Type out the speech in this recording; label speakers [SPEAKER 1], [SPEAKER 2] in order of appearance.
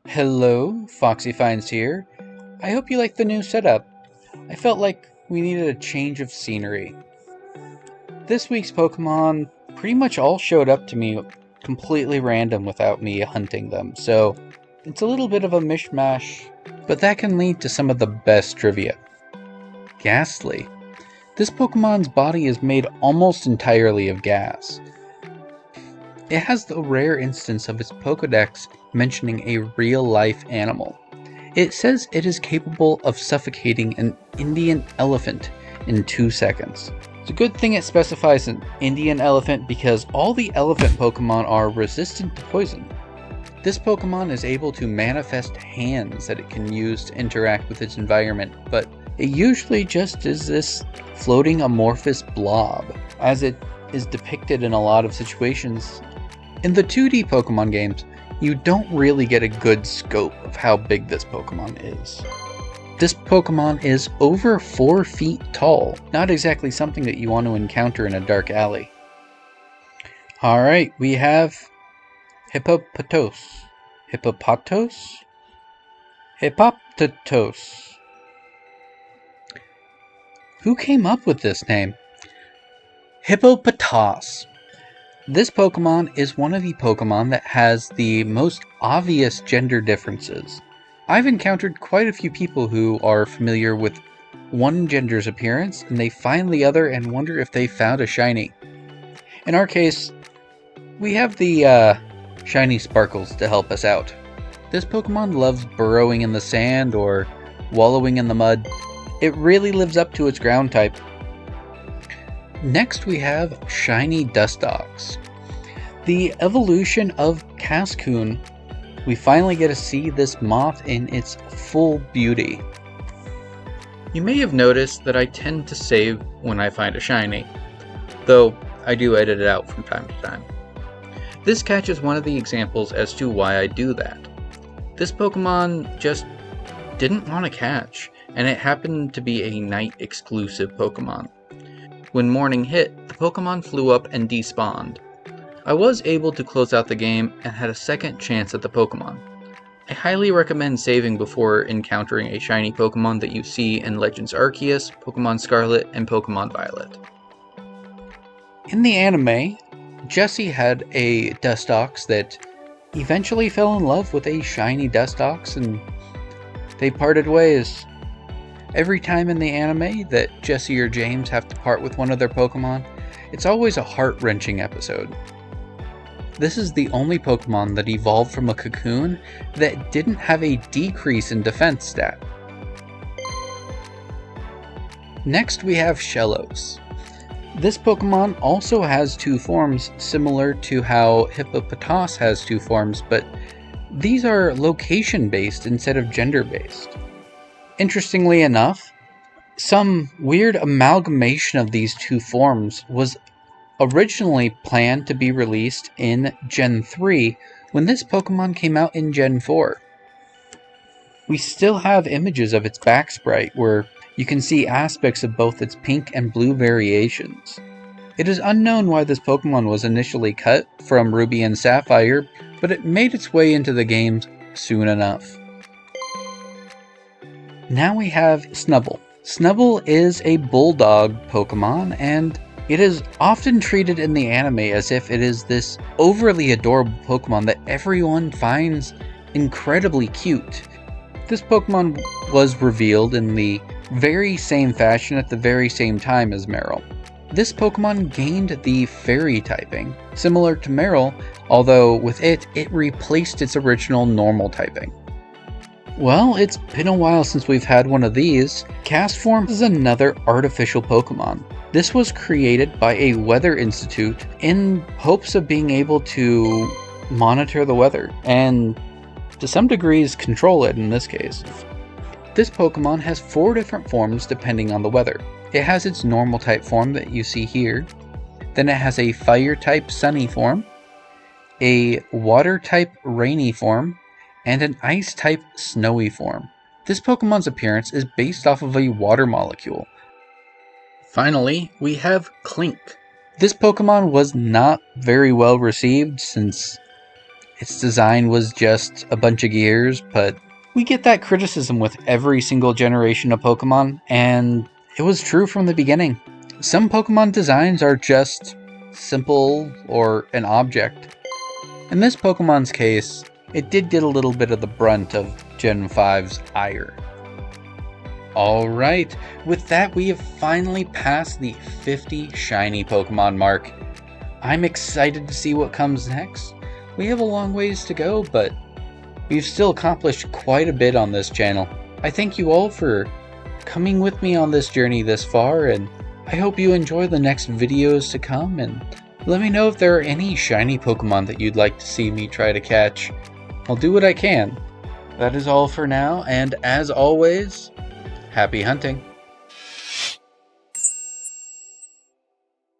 [SPEAKER 1] Hello, Foxy Finds here. I hope you like the new setup. I felt like we needed a change of scenery. This week's Pokemon pretty much all showed up to me completely random without me hunting them, so it's a little bit of a mishmash, but that can lead to some of the best trivia. Ghastly. This Pokemon's body is made almost entirely of gas. It has the rare instance of its Pokédex mentioning a real-life animal. It says it is capable of suffocating an Indian elephant in 2 seconds. It's a good thing it specifies an Indian elephant because all the elephant Pokemon are resistant to poison. This Pokemon is able to manifest hands that it can use to interact with its environment, but it usually just is this floating amorphous blob, as it is depicted in a lot of situations. In the 2D Pokemon games, you don't really get a good scope of how big this Pokemon is. This Pokemon is over 4 feet tall, not exactly something that you want to encounter in a dark alley. Alright, we have Hippopotos. Hippopotos? Hippoptatos. Who came up with this name? Hippopotas. This Pokemon is one of the Pokemon that has the most obvious gender differences. I've encountered quite a few people who are familiar with one gender's appearance and they find the other and wonder if they found a shiny. In our case, we have the shiny sparkles to help us out. This Pokemon loves burrowing in the sand or wallowing in the mud. It really lives up to its ground type. Next we have shiny Dustox. The evolution of Cascoon. We finally get to see this moth in its full beauty. You may have noticed that I tend to save when I find a shiny, though I do edit it out from time to time. This catch is one of the examples as to why I do that. This Pokemon just didn't want to catch, and it happened to be a night exclusive Pokemon. When morning hit, the Pokemon flew up and despawned. I was able to close out the game and had a second chance at the Pokemon. I highly recommend saving before encountering a shiny Pokemon that you see in Legends Arceus, Pokemon Scarlet, and Pokemon Violet. In the anime, Jessie had a Dustox that eventually fell in love with a shiny Dustox and they parted ways. Every time in the anime that Jessie or James have to part with one of their Pokemon, it's always a heart-wrenching episode. This is the only Pokemon that evolved from a cocoon that didn't have a decrease in defense stat. Next we have Shellos. This Pokemon also has 2 forms, similar to how Hippopotas has 2 forms, but these are location-based instead of gender-based. Interestingly enough, some weird amalgamation of these 2 forms was originally planned to be released in Gen 3 when this Pokemon came out in Gen 4. We still have images of its back sprite where you can see aspects of both its pink and blue variations. It is unknown why this Pokemon was initially cut from Ruby and Sapphire, but it made its way into the games soon enough. Now we have Snubbull. Snubbull is a bulldog Pokemon, and it is often treated in the anime as if it is this overly adorable Pokemon that everyone finds incredibly cute. This Pokemon was revealed in the very same fashion at the very same time as Meryl. This Pokemon gained the Fairy typing, similar to Meryl, although with it replaced its original normal typing. Well, it's been a while since we've had one of these. Castform is another artificial Pokemon. This was created by a weather institute in hopes of being able to monitor the weather, and to some degrees control it in this case. This Pokemon has 4 different forms depending on the weather. It has its normal type form that you see here, then it has a fire type sunny form, a water type rainy form, and an ice type snowy form. This Pokemon's appearance is based off of a water molecule. Finally, we have Clink. This Pokemon was not very well received since its design was just a bunch of gears, but we get that criticism with every single generation of Pokemon, and it was true from the beginning. Some Pokemon designs are just simple or an object. In this Pokemon's case, it did get a little bit of the brunt of Gen 5's ire. Alright, with that we have finally passed the 50 shiny Pokemon mark. I'm excited to see what comes next. We have a long ways to go, but we've still accomplished quite a bit on this channel. I thank you all for coming with me on this journey this far, and I hope you enjoy the next videos to come, and let me know if there are any shiny Pokemon that you'd like to see me try to catch. I'll do what I can. That is all for now, and as always, happy hunting.